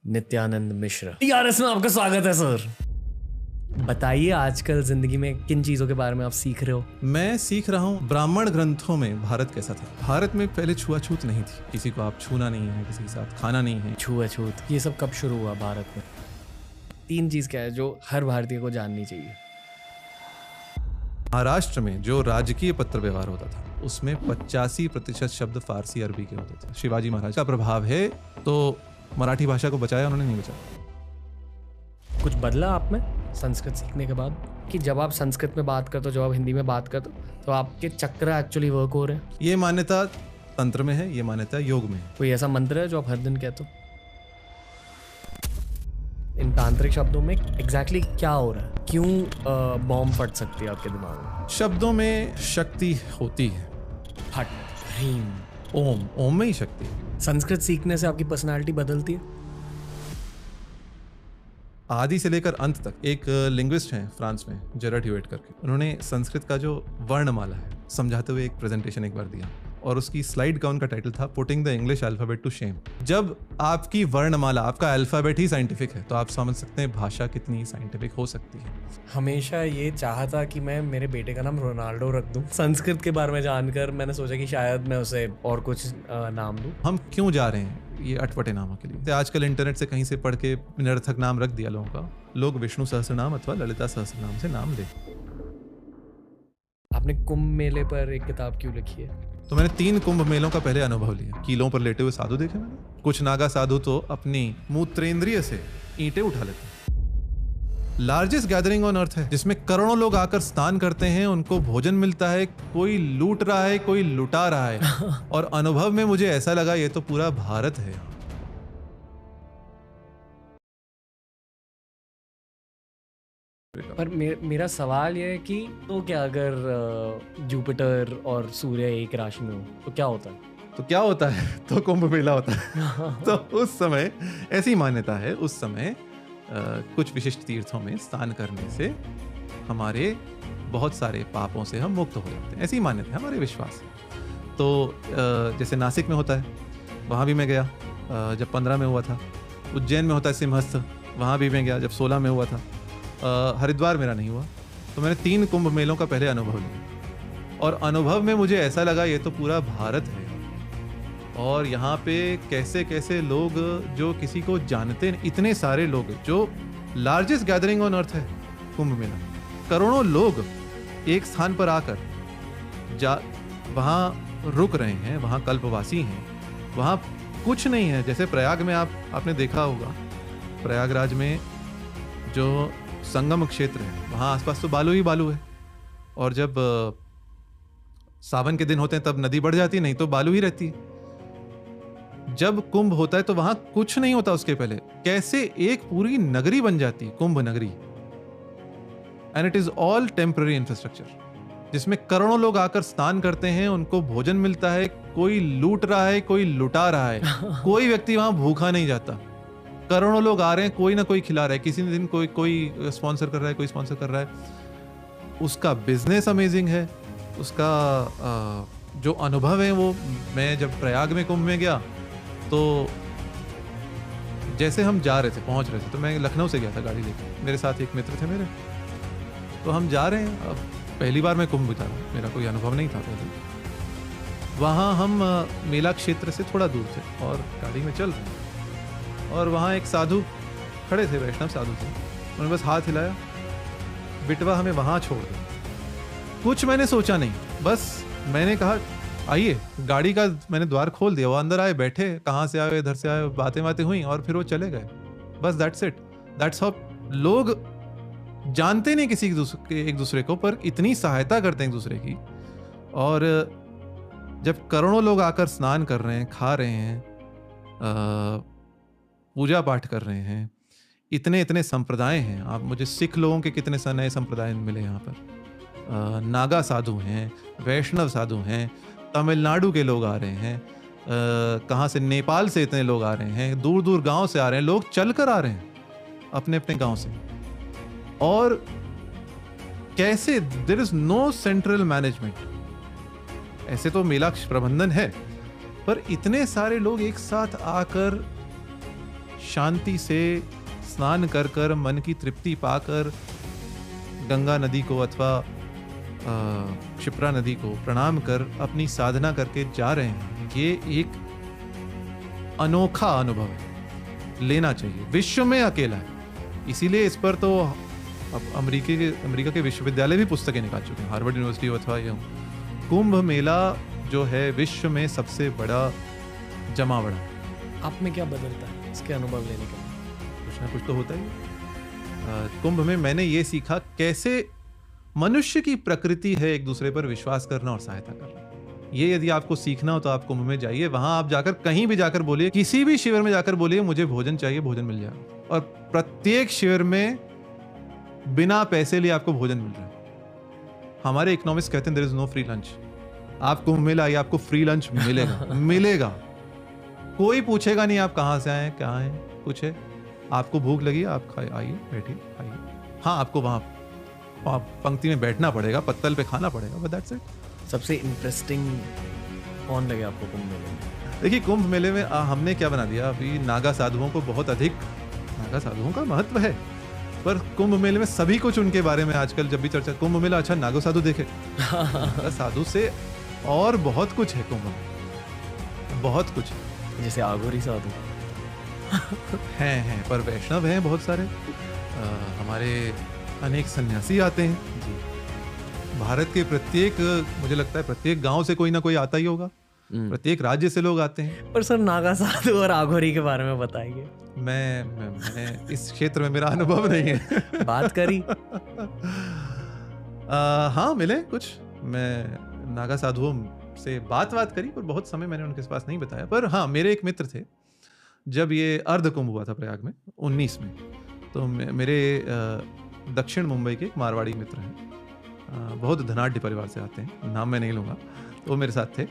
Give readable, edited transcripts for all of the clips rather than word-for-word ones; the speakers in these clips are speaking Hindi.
नित्यानंद मिश्रा। टीआरएस में आपका स्वागत है सर। बताइए आजकल जिंदगी में किन चीजों के बारे में आप सीख रहे हो? मैं सीख रहा हूँ ब्राह्मण ग्रंथों में भारत कैसा था। भारत में पहले छुआछूत नहीं थी, किसी को आप छूना नहीं है, किसी के साथ खाना नहीं है। छुआछूत ये सब कब शुरू हुआ भारत में? 3 चीज क्या है जो हर भारतीय को जाननी चाहिए? महाराष्ट्र में जो राजकीय पत्र व्यवहार होता था उसमें 85% शब्द फारसी अरबी के होते थे। शिवाजी महाराज का प्रभाव है तो मराठी भाषा को बचाया उन्होंने, नहीं बचाया। कुछ बदला आप में संस्कृत सीखने के बाद कि जब आप संस्कृत में बात करते हो, जब आप हिंदी में बात करते हो तो आपके चक्र एक्चुअली वर्क हो रहे हैं? ये मान्यता तंत्र में है, ये मान्यता योग में है। कोई ऐसा मंत्र है जो आप हर दिन कहते हो? इन तांत्रिक शब्दों में एग्जैक्टली क्या हो रहा है? क्यों बॉम्ब फट सकती है आपके दिमाग में? शब्दों में शक्ति होती है। फट, ह्रीम, ओम, ओम में ही शक्ति है। संस्कृत सीखने से आपकी पर्सनालिटी बदलती है? आदि से लेकर अंत तक। एक लिंग्विस्ट हैं फ्रांस में, जेरर्ड ह्यूएट करके, उन्होंने संस्कृत का जो वर्णमाला है समझाते हुए एक प्रेजेंटेशन एक बार दिया और उसकी स्लाइड का उनका टाइटल था putting the English alphabet to shame. जब आपकी वर्णमाला, आपका अल्फाबेट ही साइंटिफिक है तो आप समझ सकते हैं भाषा कितनी साइंटिफिक हो सकती है। हमेशा ये चाहा था कि मैं मेरे बेटे का नाम रोनाल्डो रख दूं। संस्कृत के बारे में जानकर मैंने सोचा कि शायद मैं उसे और कुछ नाम दूं। हम क्यों जा रहे हैं ये अटपटे नामों के लिए? आजकल इंटरनेट से कहीं से पढ़ के निरर्थक नाम रख दिया लोगों का। लोग विष्णु सहस्रनाम अथवा ललिता सहस्रनाम से नाम ले। आपने कुंभ मेले पर एक किताब क्यों लिखी है? तो मैंने 3 कुंभ मेलों का पहले अनुभव लिया। कीलों पर लेटे हुए साधु देखे मैंने। कुछ नागा साधु तो अपनी मूत्रेंद्रिय से ईंटें उठा लेते हैं। लार्जेस्ट गैदरिंग ऑन अर्थ है जिसमें करोड़ों लोग आकर स्नान करते हैं, उनको भोजन मिलता है, कोई लूट रहा है, कोई लुटा रहा है। और अनुभव में मुझे ऐसा लगा ये तो पूरा भारत है। पर मेरा सवाल यह है कि तो क्या अगर जुपिटर और सूर्य एक राशि में हो तो क्या होता है? तो क्या होता है? तो कुंभ मेला होता है। तो उस समय ऐसी मान्यता है, उस समय कुछ विशिष्ट तीर्थों में स्नान करने से हमारे बहुत सारे पापों से हम मुक्त हो जाते हैं। ऐसी मान्यता है, हमारे विश्वास है। तो जैसे नासिक में होता है, वहाँ भी मैं गया जब 15 में हुआ था। उज्जैन में होता है सिंहस्थ, वहाँ भी मैं गया जब 16 में हुआ था। हरिद्वार मेरा नहीं हुआ। तो मैंने 3 कुंभ मेलों का पहले अनुभव लिया और अनुभव में मुझे ऐसा लगा ये तो पूरा भारत है। और यहाँ पे कैसे कैसे लोग जो किसी को जानते नहीं, इतने सारे लोग, जो लार्जेस्ट गैदरिंग ऑन अर्थ है कुंभ मेला। करोड़ों लोग एक स्थान पर आकर वहाँ रुक रहे हैं, वहाँ कल्पवासी हैं, वहाँ कुछ नहीं है। जैसे प्रयाग में आपने देखा होगा, प्रयागराज में जो संगम क्षेत्र है वहाँ आसपास तो बालू ही बालू है। और जब सावन के दिन होते हैं तब नदी बढ़ जाती है, नहीं तो बालू ही रहती है। जब कुंभ होता है तो वहां कुछ नहीं होता। उसके पहले कैसे एक पूरी नगरी बन जाती है, कुंभ नगरी। And it is all temporary infrastructure, जिसमें करोड़ों लोग आकर स्नान करते हैं, उनको भोजन मिलता है, कोई लूट रहा है, कोई लुटा रहा है। कोई व्यक्ति वहां भूखा नहीं जाता। करोड़ों लोग आ रहे हैं, कोई ना कोई खिला रहा है। किसी दिन कोई स्पॉन्सर कर रहा है, कोई स्पॉन्सर कर रहा है। उसका बिजनेस अमेजिंग है। उसका जो अनुभव है वो, मैं जब प्रयाग में कुंभ में गया तो जैसे हम जा रहे थे, पहुंच रहे थे, तो मैं लखनऊ से गया था गाड़ी लेकर, मेरे साथ एक मित्र थे मेरे। तो हम जा रहे हैं, अब पहली बार मैं कुंभ बिता रहा हूँ, मेरा कोई अनुभव नहीं था पहले। वहाँ हम मेला क्षेत्र से थोड़ा दूर थे और गाड़ी में चल रहे हैं और वहाँ एक साधु खड़े थे, वैष्णव साधु थे। उन्होंने बस हाथ हिलाया, बिटवा हमें वहाँ छोड़ दो। कुछ मैंने सोचा नहीं, बस मैंने कहा आइए। गाड़ी का मैंने द्वार खोल दिया, वो अंदर आए, बैठे, कहाँ से आए, इधर से आए, बातें बातें हुई और फिर वो चले गए। बस दैट्स इट, दैट्स हाउ। लोग जानते नहीं किसी एक दूसरे को, पर इतनी सहायता करते हैं एक दूसरे की। और जब करोड़ों लोग आकर स्नान कर रहे हैं, खा रहे हैं, पूजा पाठ कर रहे हैं, इतने इतने संप्रदाय हैं। आप मुझे सिख लोगों के कितने नए संप्रदाय मिले यहाँ पर। नागा साधु हैं, वैष्णव साधु हैं, तमिलनाडु के लोग आ रहे हैं, कहाँ से, नेपाल से इतने लोग आ रहे हैं, दूर दूर गांव से आ रहे हैं। लोग चल कर आ रहे हैं अपने अपने गांव से। और कैसे there is no central management. ऐसे तो मेला प्रबंधन है, पर इतने सारे लोग एक साथ आकर शांति से स्नान कर कर मन की तृप्ति पाकर गंगा नदी को अथवा क्षिप्रा नदी को प्रणाम कर अपनी साधना करके जा रहे हैं, ये एक अनोखा अनुभव है, लेना चाहिए। विश्व में अकेला है, इसीलिए इस पर तो अब अमेरिका के विश्वविद्यालय भी पुस्तकें निकाल चुके हैं, हार्वर्ड यूनिवर्सिटी अथवा ये कुंभ मेला जो है विश्व में सबसे बड़ा जमावड़ा। आप में क्या बदलता है इसके अनुभव लेने के बाद? कुछ ना कुछ तो होता ही। कुंभ में मैंने ये सीखा कैसे मनुष्य की प्रकृति है एक दूसरे पर विश्वास करना और सहायता करना। ये यदि आपको सीखना हो तो आप कुंभ में जाइए, वहां आप जाकर कहीं भी जाकर बोलिए, किसी भी शिविर में जाकर बोलिए मुझे भोजन चाहिए, भोजन मिल जाएगा। और प्रत्येक शिविर में बिना पैसे लिए आपको भोजन मिल रहा है। हमारे इकोनॉमिस्ट कहते हैं there is no free lunch. आप कुंभ में आइए, आपको फ्री लंच मिलेगा मिलेगा। कोई पूछेगा नहीं आप कहाँ से आए, कहाँ हैं, कुछ है, आपको भूख लगी आप खाइए, आइए बैठिए खाइए। हाँ, आपको वहाँ पंक्ति में बैठना पड़ेगा, पत्तल पे खाना पड़ेगा, बट दैट्स इट। सबसे इंटरेस्टिंग कौन लगे आपको कुंभ मेले में? देखिए, कुंभ मेले में हमने क्या बना दिया, अभी नागा साधुओं को बहुत अधिक, नागा साधुओं का महत्व है, पर कुंभ मेले में सभी कुछ उनके बारे में आजकल जब भी चर्चा, कुंभ मेला अच्छा नागा साधु देखे साधु से और बहुत कुछ है कुंभ में, बहुत कुछ है। जैसे आघोरी साधु हैं पर वैष्णव हैं बहुत सारे। हमारे अनेक सन्यासी आते हैं जी। भारत के प्रत्येक, मुझे लगता है प्रत्येक गांव से कोई ना कोई आता ही होगा, प्रत्येक राज्य से लोग आते हैं। पर सर, नागा साधु और आघोरी के बारे में बताइए। मैंने इस क्षेत्र में मेरा अनुभव नहीं है बात करी हाँ, मिले कुछ, मैं नागा साधुओं से बात करी, पर बहुत समय मैंने उनके पास नहीं बताया। पर हाँ, मेरे एक मित्र थे, जब ये अर्ध कुंभ हुआ था प्रयाग में 19 में, तो मेरे दक्षिण मुंबई के एक मारवाड़ी मित्र हैं, बहुत धनाढ़ परिवार से आते हैं, नाम मैं नहीं लूँगा, तो वो मेरे साथ थे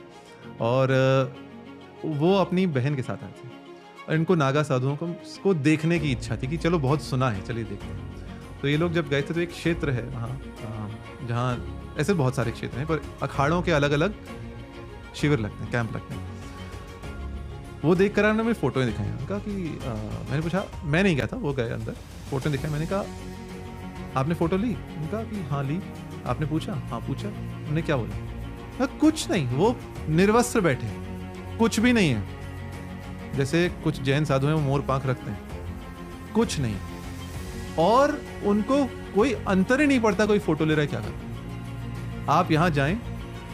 और वो अपनी बहन के साथ आए थे और इनको नागा साधुओं को देखने की इच्छा थी कि चलो बहुत सुना है, चलिए देखते हैं। तो ये लोग जब गए थे तो एक क्षेत्र है वहाँ, जहाँ ऐसे बहुत सारे क्षेत्र हैं, पर अखाड़ों के अलग अलग शिविर लगते हैं, कैंप लगते हैं। वो देख कर मेरी फोटोएं दिखाई, उनका कि मैंने पूछा, मैं नहीं गया था, वो गए अंदर, फोटो दिखाई, मैंने कहा आपने फोटो ली? उनका कि हाँ ली। आपने पूछा? हाँ पूछा। उन्होंने क्या बोला? कुछ नहीं, वो निर्वस्त्र बैठे, कुछ भी नहीं है। जैसे कुछ जैन साधु हैं वो मोर पांख रखते हैं, कुछ नहीं, और उनको कोई अंतर ही नहीं पड़ता कोई फोटो ले रहा है क्या कर रहा है। आप यहाँ जाएं,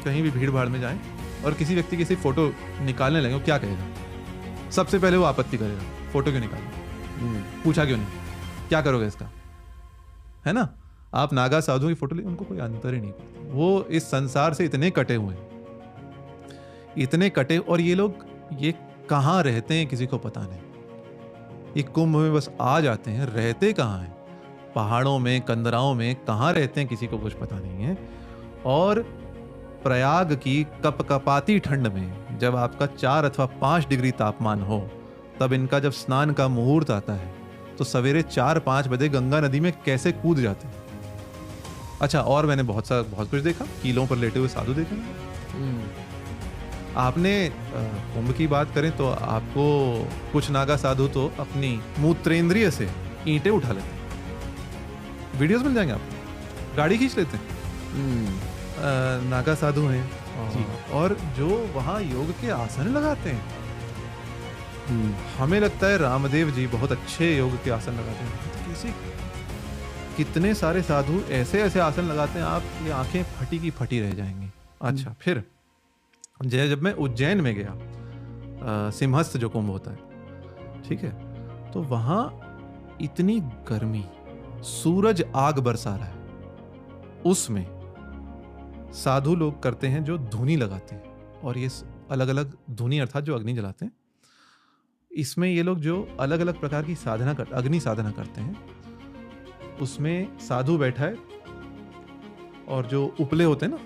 कहीं भी भीड़ भाड़ में जाएं और किसी व्यक्ति की सिर्फ फोटो निकालने लगे, वो क्या कहेगा? सबसे पहले वो आपत्ति करेगा, फोटो क्यों निकाली, पूछा क्यों नहीं, क्या करोगे इसका, है ना। आप नागा साधुओं की फोटो ले, उनको कोई अंतर ही नहीं पड़ता। वो इस संसार से इतने कटे हुए हैं, इतने कटे, और ये लोग ये कहाँ रहते हैं किसी को पता नहीं। ये कुंभ में बस आ जाते हैं, रहते कहाँ हैं, पहाड़ों में, कंदराओं में, कहाँ रहते हैं किसी को कुछ पता नहीं है। और प्रयाग की कपकपाती ठंड में जब आपका 4 अथवा 5 डिग्री तापमान हो, तब इनका जब स्नान का मुहूर्त आता है तो सवेरे 4-5 बजे गंगा नदी में कैसे कूद जाते हैं। अच्छा, और मैंने बहुत कुछ देखा, कीलों पर लेटे हुए साधु देखे। आपने कुंभ की बात करें तो आपको कुछ नागा साधु तो अपनी मूत्रेंद्रिय से ईंटें उठा लेते हैं, वीडियोस मिल जाएंगे आपको, गाड़ी खींच लेते हैं। नागा साधु हैं और जो वहाँ योग के आसन लगाते हैं, हमें लगता है रामदेव जी बहुत अच्छे योग के आसन लगाते हैं, कितने सारे साधु ऐसे ऐसे आसन लगाते हैं, आपकी आंखें फटी की फटी रह जाएंगी। अच्छा, फिर जब मैं उज्जैन में गया, सिंहस्थ जो कुंभ होता है, ठीक है, तो वहां इतनी गर्मी, सूरज आग बरसा रहा है, उसमें साधु लोग करते हैं जो धूनी लगाते हैं, और ये अलग अलग धूनी अर्थात जो अग्नि जलाते हैं, इसमें ये लोग जो अलग अलग प्रकार की साधना अग्नि साधना करते हैं, उसमें साधु बैठा है और जो उपले होते हैं ना,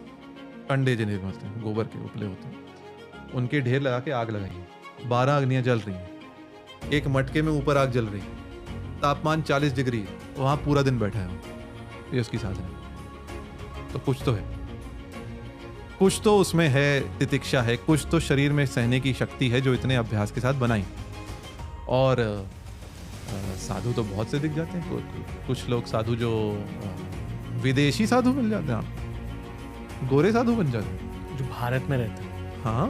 कंडे जिन्हें बोलते हैं, गोबर के उपले होते हैं, उनके ढेर लगा के आग लगाई, 12 अग्नियां जल रही हैं, एक मटके में ऊपर आग जल रही है, तापमान 40 डिग्री, वहां पूरा दिन बैठा है, ये उसकी साधना। तो कुछ तो है, कुछ तो उसमें है, तितिक्षा है, कुछ तो शरीर में सहने की शक्ति है जो इतने अभ्यास के साथ बनाई। और साधु तो बहुत से दिख जाते हैं, कुछ लोग साधु जो विदेशी साधु मिल जाते हैं, आप गोरे साधु बन जाते हैं जो भारत में रहते हैं। हाँ,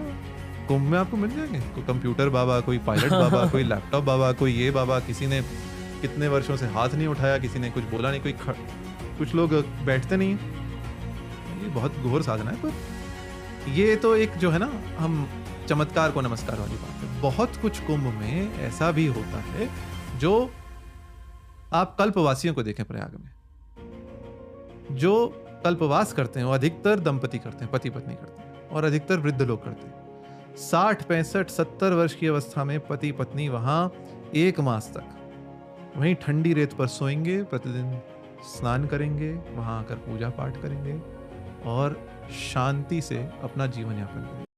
कुंभ में आपको मिल जाएंगे, कोई कंप्यूटर बाबा, कोई पायलट बाबा, कोई लैपटॉप बाबा, कोई ये बाबा, किसी ने कितने वर्षों से हाथ नहीं उठाया, किसी ने कुछ बोला नहीं, कुछ लोग बैठते नहीं, ये बहुत घोर साधना है। पर ये तो एक जो है ना, हम चमत्कार को नमस्कार वाली बात है। बहुत कुछ कुंभ में ऐसा भी होता है जो आप कल्पवासियों को देखें प्रयाग में, जो कल्पवास करते हैं वो अधिकतर दंपति करते हैं, पति पत्नी करते हैं, और अधिकतर वृद्ध लोग करते हैं। 60, 65, 70 वर्ष की अवस्था में पति पत्नी वहां 1 मास तक वहीं ठंडी रेत पर सोएंगे, प्रतिदिन स्नान करेंगे, वहां आकर पूजा पाठ करेंगे और शांति से अपना जीवन यापन करेंगे।